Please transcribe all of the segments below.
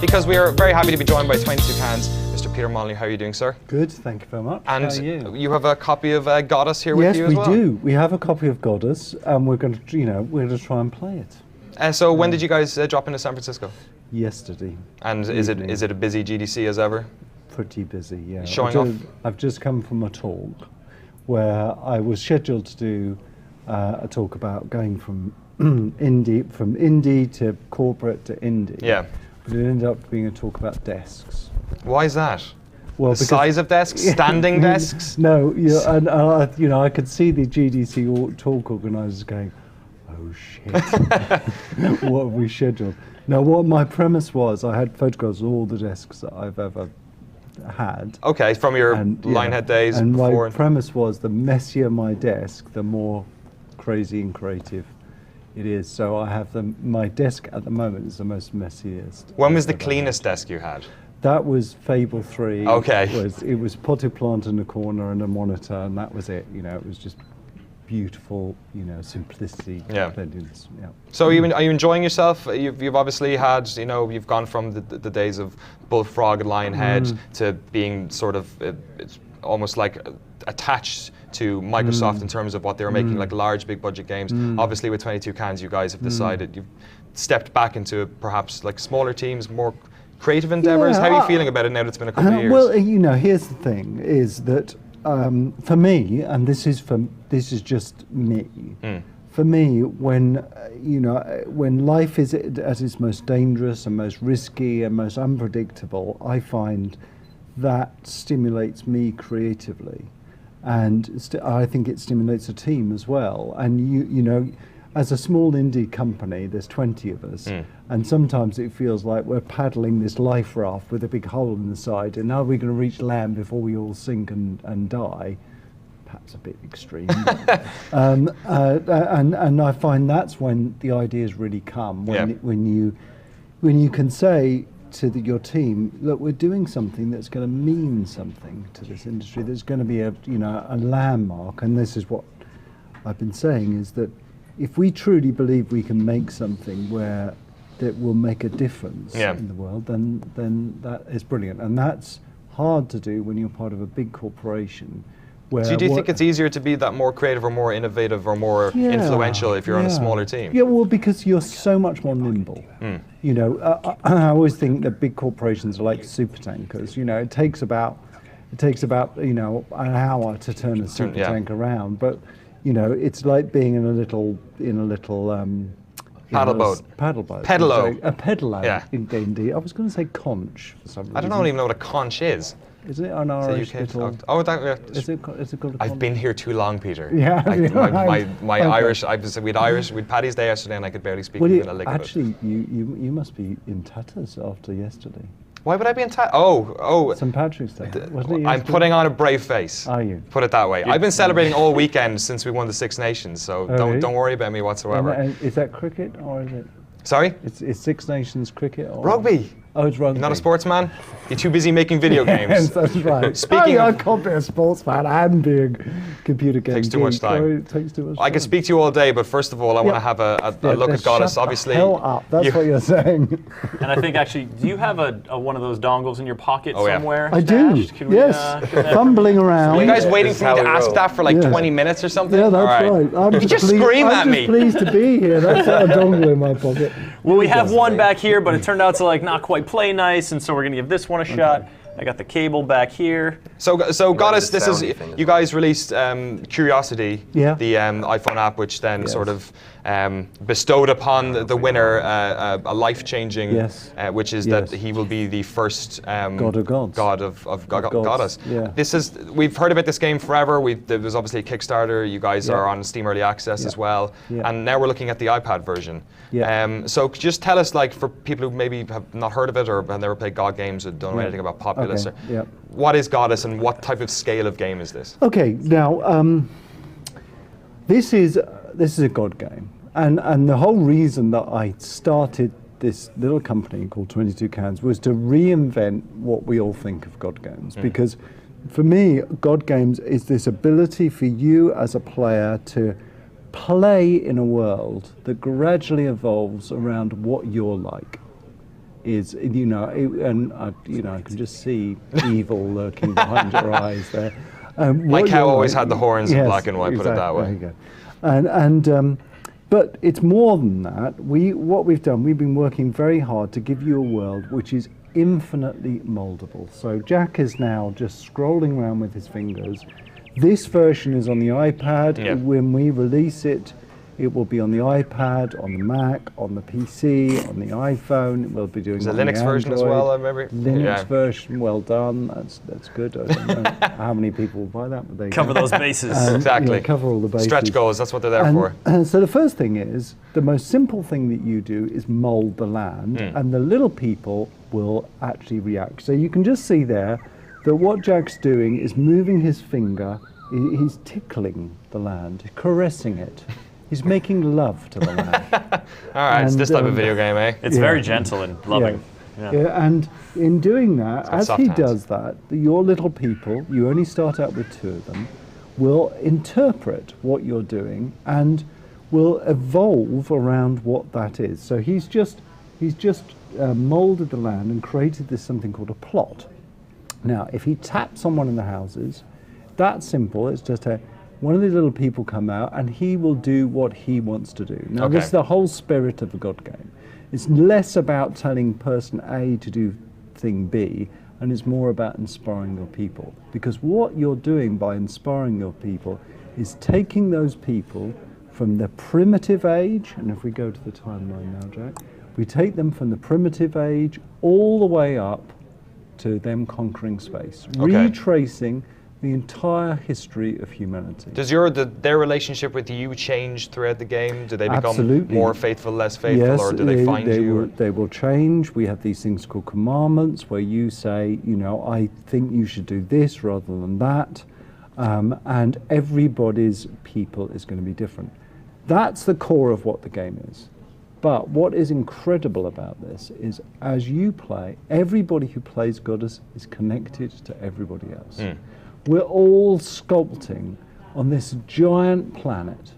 because we are very happy to be joined by 22 Cans. Mr. Peter Molyneux, how are you doing, sir? Good, thank you very much. And how are you? You have a copy of Godus here with you as well? Yes, we do. We have a copy of Godus, and we're going to, we're going to try and play it. So when did you guys drop into San Francisco? Yesterday. And is it a busy GDC as ever? Pretty busy, yeah. Showing off? I've just come from a talk where I was scheduled to do a talk about going from indie to corporate to indie. Yeah. But it ended up being a talk about desks. Why is that? Well, the size of desks, standing desks. No, and I could see the GDC talk organisers going, "Oh shit, what have we scheduled?" Now, what my premise was, I had photographs of all the desks that I've ever had. Okay, from your Lionhead days. And before. My premise was, the messier my desk, the more crazy and creative it is. So I have my desk at the moment is the most messiest. When was the cleanest desk you had? That was Fable 3. Okay. It was potted plant in a corner and a monitor, and that was it. It was just beautiful, simplicity, cleanliness. Yeah. So are you enjoying yourself? You've obviously had, you've gone from the days of Bullfrog and Lionhead to being sort of, it's almost like attached to Microsoft in terms of what they were making, like large, big budget games. Obviously with 22 Cans, you guys have decided, you've stepped back into perhaps like smaller teams, more creative endeavors. How are you feeling about it now that it's been a couple of years? Well, here's the thing, is that for me, and this is just me, for me, when life is at its most dangerous and most risky and most unpredictable, I find that stimulates me creatively. And I think it stimulates a team as well. And as a small indie company, there's 20 of us, and sometimes it feels like we're paddling this life raft with a big hole in the side, and are we going to reach land before we all sink and die? Perhaps a bit extreme. And I find that's when the ideas really come, when you can say to your team, look, we're doing something that's going to mean something to this industry, there's going to be a landmark. And this is what I've been saying, is that if we truly believe we can make something that will make a difference in the world, then that is brilliant. And that's hard to do when you're part of a big corporation. So do you think it's easier to be that more creative or more innovative or more influential if you're on a smaller team? Yeah, well, because you're so much more nimble. I always think that big corporations are like super tankers. It takes about an hour to turn a super tank around, but it's like being in a little paddle boat. Pedalo. A pedalo in D&D. I was going to say conch for some reason. I don't even know what a conch is. Is it an Irish little? Is it called a I've been here too long, Peter. Yeah. My Irish. We had Paddy's Day yesterday, and I could barely speak even a lick of it. Actually, you must be in tatters after yesterday. Why would I be in tatters? Oh. St. Patrick's Day. I'm putting on a brave face. Are you? Put it that way. I've been celebrating all weekend since we won the Six Nations, so don't worry about me whatsoever. And is that cricket or is it? Sorry? It's Six Nations cricket or rugby. Oh, it's rugby. You're not a sportsman? You're too busy making video games. Yes, that's right. I can't be a sportsman and be a computer game. Takes too much time. It takes too much I could speak to you all day, but first of all, I want to have a look at Godus. Obviously, hell up. That's what you're saying. And I think actually, do you have one of those dongles in your pocket somewhere? I do. Yes. Fumbling around. Are you guys waiting for me to ask that for like 20 minutes or something? Yeah, that's right. You just scream at me. I'm just pleased to be here. That's a dongle in my pocket. Well, we have one back here, but it turned out to not quite play nice, and so we're gonna give this one a shot. I got the cable back here. So Godus, this is, you guys released Curiosity, the iPhone app, which then sort of bestowed upon the winner a life-changing, which is that he will be the first God of gods. God of Godus. Yeah. We've heard about this game forever. There was obviously a Kickstarter. You guys are on Steam Early Access as well, and now we're looking at the iPad version. So could you just tell us, for people who maybe have not heard of it or have never played God games or don't know anything about Populous, what is Godus and what type of scale of game is this? Okay, now this is a God game, and the whole reason that I started this little company called 22 Cans was to reinvent what we all think of God games, because for me, God games is this ability for you as a player to play in a world that gradually evolves around what you're like. is, you know, I can just see evil lurking behind your eyes there. My cow always had the horns in black and white, put it that way. There you go. But it's more than that. What we've done, we've been working very hard to give you a world which is infinitely moldable. So Jack is now just scrolling around with his fingers. This version is on the iPad. Yep. When we release it, it will be on the iPad, on the Mac, on the PC, on the iPhone. We'll be doing There's a Linux version as well, I remember. Linux version, well done. That's good. I don't know how many people will buy that, but they Cover those bases. Exactly. Cover all the bases. Stretch goals, that's what they're there for. So the first thing is, the most simple thing that you do is mold the land, and the little people will actually react. So you can just see there that what Jack's doing is moving his finger. He's tickling the land, caressing it. He's making love to the land. All right, it's this type of video game, eh? It's very gentle and loving. Yeah, and in doing that, as soft he hands. does that, your little people, you only start out with 2 of them, will interpret what you're doing and will evolve around what that is. So he's just molded the land and created this something called a plot. Now, if he taps on one of the houses, that's simple. It's just one of the little people come out and he will do what he wants to do. Now, this is the whole spirit of the God game. It's less about telling person A to do thing B, and it's more about inspiring your people. Because what you're doing by inspiring your people is taking those people from the primitive age, and if we go to the timeline now, Jack, we take them from the primitive age all the way up to them conquering space, retracing the entire history of humanity. Does their relationship with you change throughout the game? Do they become Absolutely. more faithful, less faithful, Yes, or do they find you? They will change. We have these things called commandments where you say, you know, I think you should do this rather than that. And everybody's people is going to be different. That's the core of what the game is. But what is incredible about this is as you play, everybody who plays Godus is connected to everybody else. We're all sculpting on this giant planet,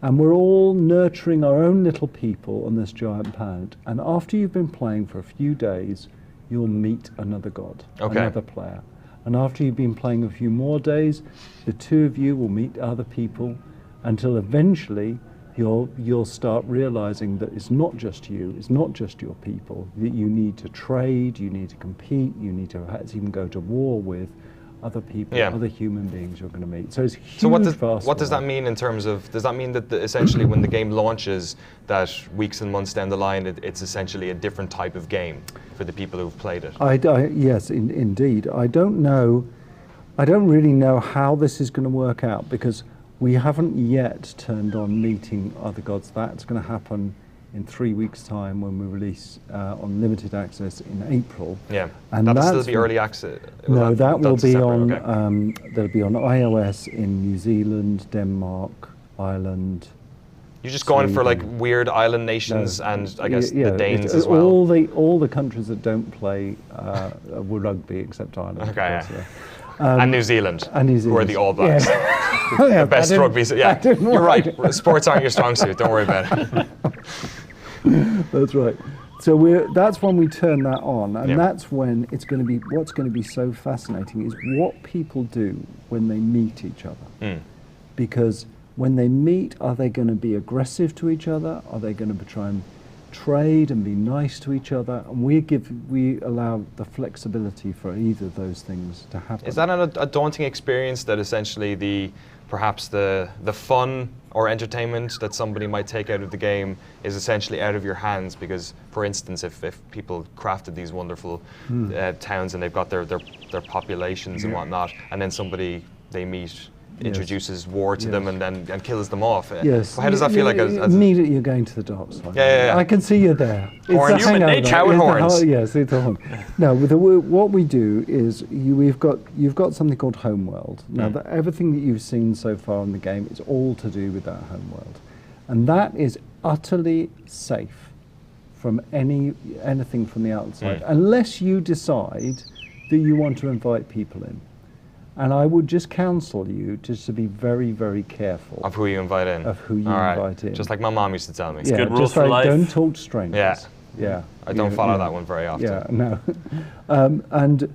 and we're all nurturing our own little people on this giant planet. And after you've been playing for a few days, you'll meet another god, another player. And after you've been playing a few more days, the 2 of you will meet other people until eventually you'll start realizing that it's not just you, it's not just your people, that you need to trade, you need to compete, you need to perhaps even go to war with other people, other human beings you're going to meet. So it's huge. So what does that mean in terms of, does that mean that essentially when the game launches, that weeks and months down the line, it's essentially a different type of game for the people who've played it? Yes, indeed. I don't really know how this is going to work out because we haven't yet turned on meeting other gods. That's going to happen in 3 weeks' time when we release on limited access in April. Yeah, and that'll still be early access. No, that will be on. That'll be on iOS in New Zealand, Denmark, Ireland. You're just going for like weird island nations, and I guess the Danes as well. All the countries that don't play rugby except Ireland. Okay. And New Zealand, who are the All Blacks. The best rugby. Yeah, you're right. Sports aren't your strong suit. Don't worry about it. That's right. So that's when we turn that on, and that's when it's going to be. What's going to be so fascinating is what people do when they meet each other, because when they meet, are they going to be aggressive to each other? Are they going to try and trade and be nice to each other? And we allow the flexibility for either of those things to happen. Is that a daunting experience, that essentially perhaps the fun or entertainment that somebody might take out of the game is essentially out of your hands? Because, for instance, if people crafted these wonderful towns and they've got their populations and whatnot, and then somebody they meet introduces war to them and kills them off. Yes. How does that feel like? Immediately you're going to the dark side. Yeah. I can see you there. Horns. It's a Human nature. Cow horns. Yes, it's a horn. No, what we do is you've got something called Homeworld. Now, everything that you've seen so far in the game is all to do with that Homeworld, and that is utterly safe from anything from the outside, unless you decide that you want to invite people in. And I would just counsel you just to be very, very careful of who you invite in. Of who you invite in. Just like my mom used to tell me. It's good rules for life. Don't talk to strangers. Yeah. Yeah. I don't follow that one very often. Yeah, no. And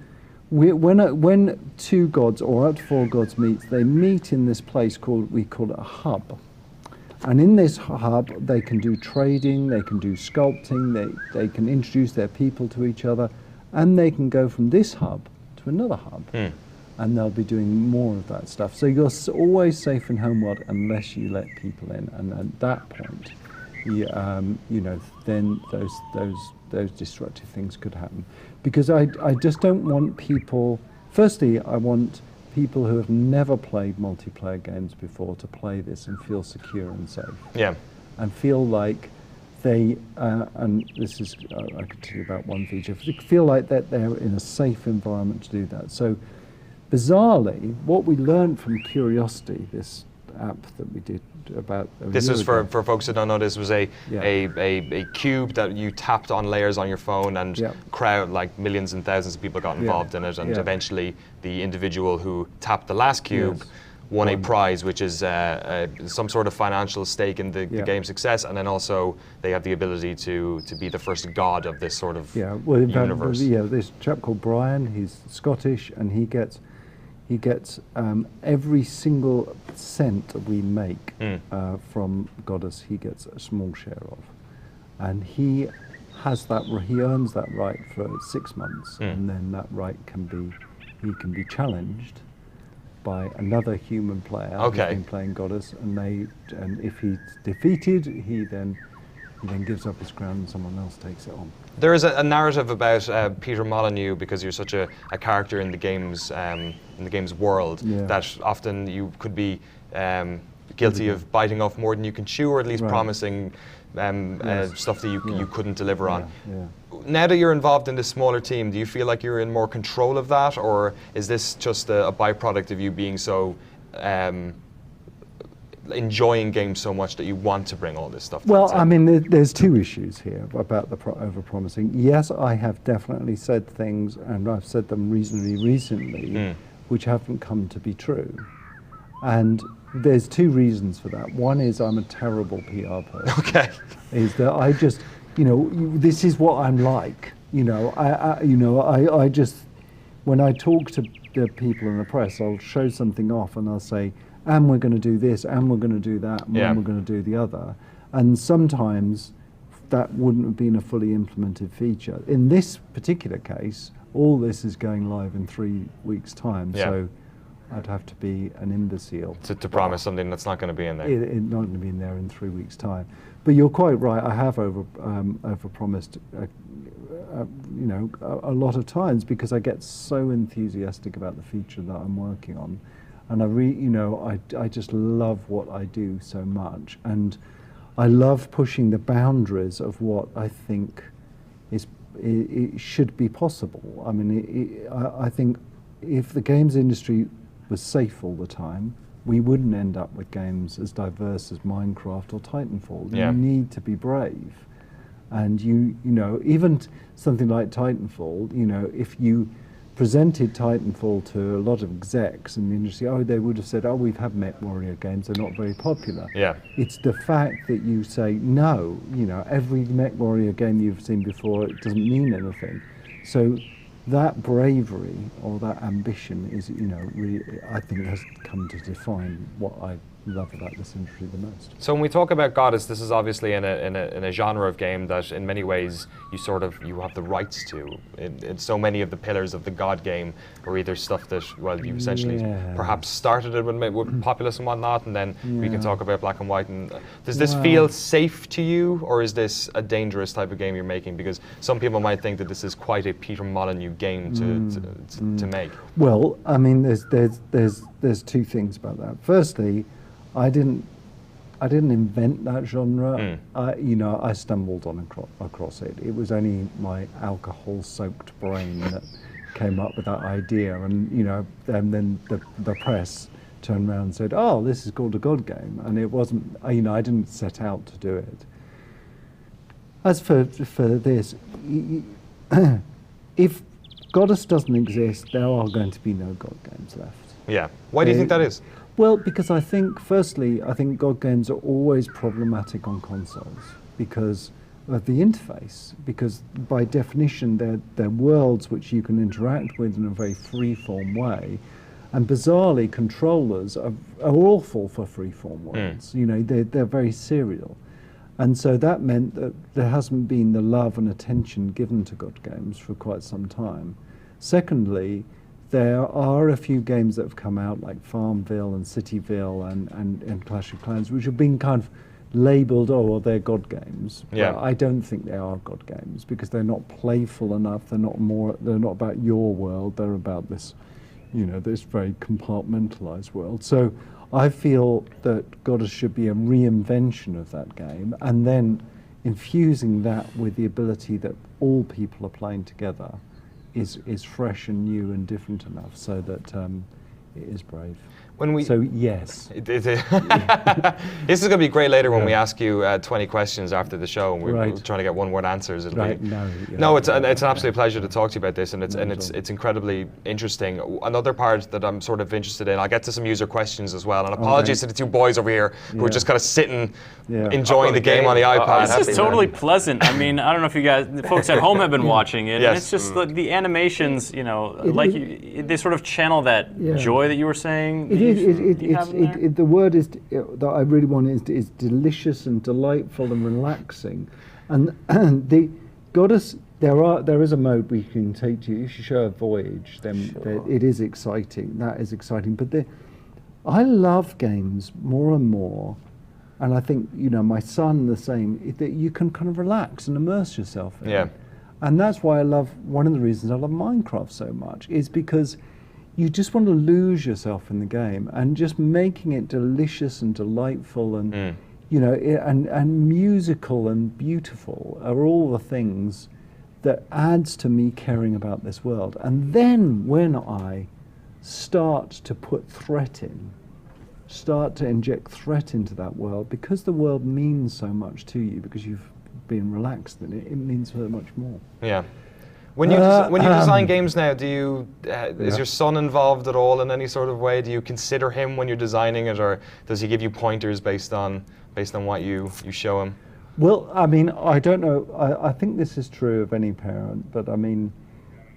when two gods or up to four gods meet, they meet in this place we call it a hub. And in this hub, they can do trading, they can do sculpting, they can introduce their people to each other, and they can go from this hub to another hub. And they'll be doing more of that stuff. So you're always safe in homeworld unless you let people in. And at that point, then those destructive things could happen. Because I just don't want people. Firstly, I want people who have never played multiplayer games before to play this and feel secure and safe. Yeah. And feel like they, and this is, I could tell you about one feature, feel like that they're in a safe environment to do that. So bizarrely, what we learned from Curiosity, this app that we did about this is for folks who don't know, this was a cube that you tapped on layers on your phone, and crowd, like millions and thousands of people got involved in it, and eventually the individual who tapped the last cube won a prize, which is some sort of financial stake in the game's success, and then also they have the ability to be the first god of this sort of universe. This chap called Brian, he's Scottish, and he gets every single cent that we make from Godus, he gets a small share of, and he has that. He earns that right for 6 months, and then that right can be challenged by another human player who's been playing Godus, and if he's defeated, he then gives up his crown and someone else takes it on. There is a narrative about Peter Molyneux, because you're such a character in the game's world, that often you could be guilty of biting off more than you can chew, or at least promising stuff that you couldn't deliver on. Now that you're involved in this smaller team, do you feel like you're in more control of that, or is this just a byproduct of you being so enjoying games so much that you want to bring all this stuff to the table? I mean, there's two issues here about the over-promising. Yes, I have definitely said things, and I've said them reasonably recently, which haven't come to be true. And there's two reasons for that. One is I'm a terrible PR person. Okay. Is that I just, this is what I'm like. I just, when I talk to the people in the press, I'll show something off and I'll say, and we're going to do this, and we're going to do that, and we're going to do the other. And sometimes that wouldn't have been a fully implemented feature. In this particular case, all this is going live in 3 weeks' time, so I'd have to be an imbecile to promise something that's not going to be in there. It's not going to be in there in 3 weeks' time. But you're quite right. I have overpromised, a lot of times, because I get so enthusiastic about the feature that I'm working on, and I just love what I do so much, and I love pushing the boundaries of what I think it should be possible. I mean, I think if the games industry was safe all the time, we wouldn't end up with games as diverse as Minecraft or Titanfall. You need to be brave, and even something like Titanfall, if you presented Titanfall to a lot of execs in the industry, they would have said, we've had Mech Warrior games, they're not very popular. It's the fact that you say, no, every Mech Warrior game you've seen before, it doesn't mean anything. So that bravery or that ambition is, really, I think, has come to define what I love about this industry the most. So when we talk about Godus, this is obviously in a genre of game that in many ways you have the rights to. In so many of the pillars of the God game are either stuff that, you essentially perhaps started it with Populous and whatnot, and then we can talk about Black and White. And does this feel safe to you, or is this a dangerous type of game you're making? Because some people might think that this is quite a Peter Molyneux game to make. Well, I mean, there's two things about that. Firstly, I didn't invent that genre. I stumbled across it. It was only my alcohol-soaked brain that came up with that idea, and and then the press turned around and said, "Oh, this is called a God game," and it wasn't. I didn't set out to do it. As for this, if Godus doesn't exist, there are going to be no God games left. Yeah. Why do you think that is? Well, because firstly, I think God games are always problematic on consoles, because the interface, because by definition they're worlds which you can interact with in a very free-form way, and bizarrely controllers are awful for free-form worlds. You know, they're very serial, and so that meant that there hasn't been the love and attention given to God games for quite some time. Secondly, there are a few games that have come out like Farmville and Cityville and Clash of Clans, which have been kind of labelled, oh, well, they're God games. Yeah. But I don't think they are God games because they're not playful enough. They're not about your world. They're about this, you know, this very compartmentalised world. So I feel that Godus should be a reinvention of that game, and then infusing that with the ability that all people are playing together is fresh and new and different enough so that it is brave. So yes. This is going to be great later when we ask you 20 questions after the show and we're trying to get one-word answers. No, it's an absolute pleasure to talk to you about this, and it's incredibly interesting. Another part that I'm sort of interested in, I'll get to some user questions as well, and apologies to the two boys over here who are just kind of sitting, enjoying the game on the iPad. This is totally pleasant. I mean, I don't know if you guys, the folks at home have been watching it, and it's just the animations, you know, they sort of channel that joy that you were saying. The word is that I really want is delicious and delightful and relaxing, and the Godus. There is a mode we can take you. If you show a voyage, then it is exciting. That is exciting. But I love games more and more, and I think, you know, my son the same. That you can kind of relax and immerse yourself in. Yeah. And that's why one of the reasons I love Minecraft so much is because you just want to lose yourself in the game, and just making it delicious and delightful and you know, and musical and beautiful are all the things that adds to me caring about this world. And then when I start to put threat in, start to inject threat into that world, because the world means so much to you, because you've been relaxed in it, it means so much more. Yeah. When you design games now, do you is your son involved at all in any sort of way? Do you consider him when you're designing it, or does he give you pointers based on what you show him? Well, I mean, I don't know. I think this is true of any parent, but I mean,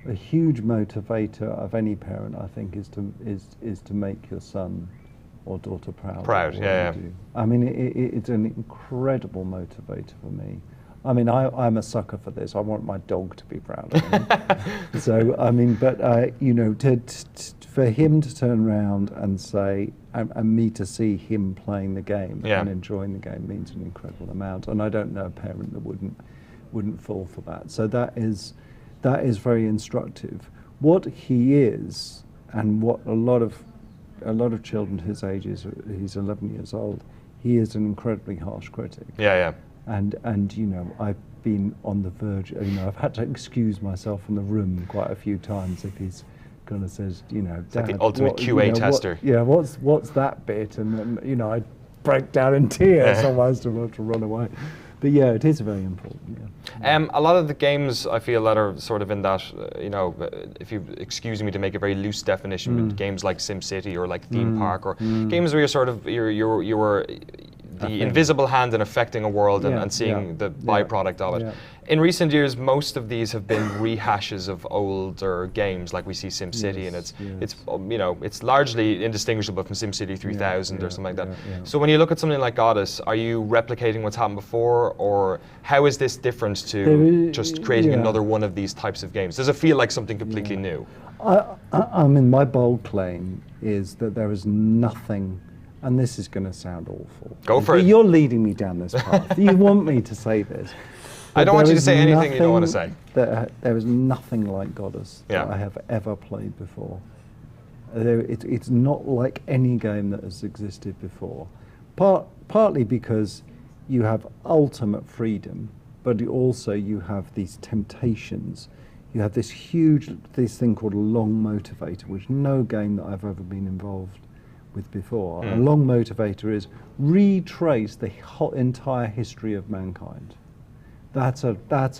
a huge motivator of any parent, I think, is to make your son or daughter proud. Proud, yeah. I mean, it's an incredible motivator for me. I mean, I'm a sucker for this. I want my dog to be proud of me. So, I mean, but, you know, for him to turn around and say, and me to see him playing the game and enjoying the game means an incredible amount. And I don't know a parent that wouldn't fall for that. So that is very instructive. What he is, and what a lot of children his age is, he's 11 years old, he is an incredibly harsh critic. Yeah. And you know, I've been on the verge. You know, I've had to excuse myself from the room quite a few times if he's kind of says, you know, Dad, like the ultimate QA tester. What's that bit? And then, you know, I break down in tears almost to run away. But yeah, it is very important. Yeah. A lot of the games I feel that are sort of in that, you know, if you excuse me to make a very loose definition, but games like SimCity or like Theme Park or games where you're sort of you're the invisible hand in affecting a world and seeing the byproduct of it. Yeah. In recent years, most of these have been rehashes of older games, like we see SimCity, and it's you know, it's largely indistinguishable from SimCity 3000 or something like that. So when you look at something like Godus, are you replicating what's happened before, or how is this different to just creating another one of these types of games? Does it feel like something completely new? I mean, my bold claim is that there is nothing. And this is going to sound awful. Go for it. You're leading me down this path. You want me to say this. I don't want you to say anything you don't want to say. There is nothing like Godus that I have ever played before. It's not like any game that has existed before. Partly because you have ultimate freedom, but also you have these temptations. You have this thing called a long motivator, which no game that I've ever been involved with before. A long motivator is retrace the entire history of mankind. That's a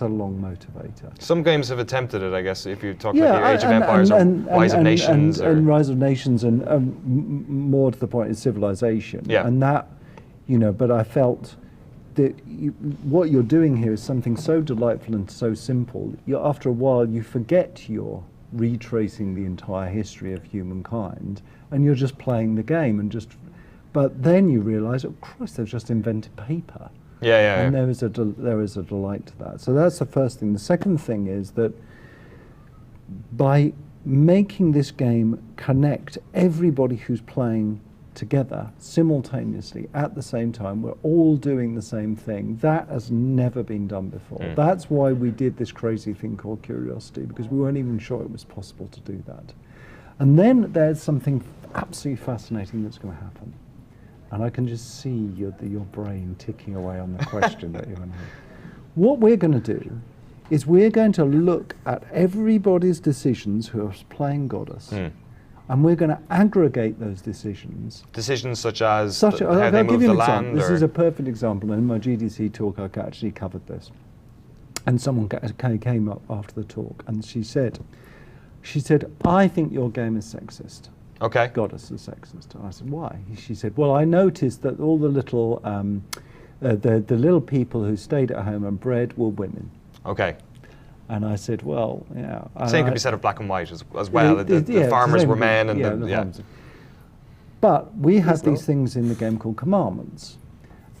long motivator. Some games have attempted it, I guess, if you talk about the Age of Empires or Rise of Nations. And Rise of Nations and more to the point is Civilization. Yeah. And that, you know, but I felt what you're doing here is something so delightful and so simple. After a while, you forget you're retracing the entire history of humankind, and you're just playing the game. But then you realise, oh Christ, they've just invented paper. And there is a delight to that. So that's the first thing. The second thing is that by making this game connect everybody who's playing together simultaneously at the same time, we're all doing the same thing. That has never been done before. That's why we did this crazy thing called Curiosity, because we weren't even sure it was possible to do that. And then there's something absolutely fascinating that's going to happen. And I can just see your brain ticking away on the question that you're going to have. What we're going to do is we're going to look at everybody's decisions who are playing Godus, and we're going to aggregate those decisions. Decisions such as I'll they give move you the an land? example. This is a perfect example. In my GDC talk, I actually covered this. And someone came up after the talk, and she said, I think your game is sexist. Okay. Godus is sexist. And I said, why? She said, well, I noticed that all the little, the little people who stayed at home and bred were women. Okay. And I said, well, yeah. Same could be said of black and white as well. The farmers were men, and But we have these things in the game called commandments,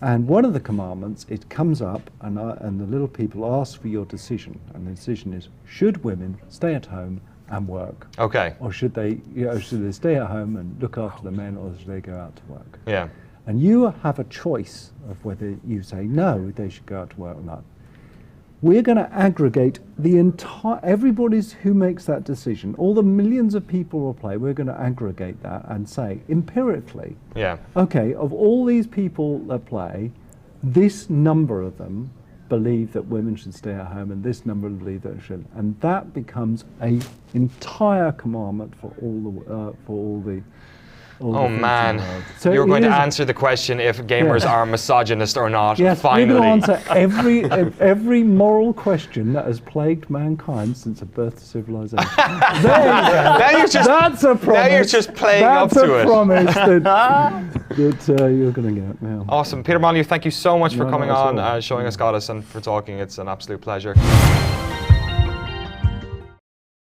and one of the commandments, it comes up, and the little people ask for your decision, and the decision is: should women stay at home and work? Okay. Or should they stay at home and look after the men, or should they go out to work? Yeah. And you have a choice of whether you say no, they should go out to work or not. We're going to aggregate everybody's who makes that decision, all the millions of people who play, we're going to aggregate that and say, empirically, okay, of all these people that play, this number of them believe that women should stay at home, and this number believe that they shouldn't. And that becomes an entire commandment for all the Oh man, so you're going to answer the question if gamers are misogynist or not, finally. We're going to answer every moral question that has plagued mankind since the birth of civilization. That's a promise. Now you're just playing up to it. That's a promise that you're going to get. Yeah. Awesome. Peter Molyneux, thank you so much for coming on, showing us Godus, and for talking. It's an absolute pleasure.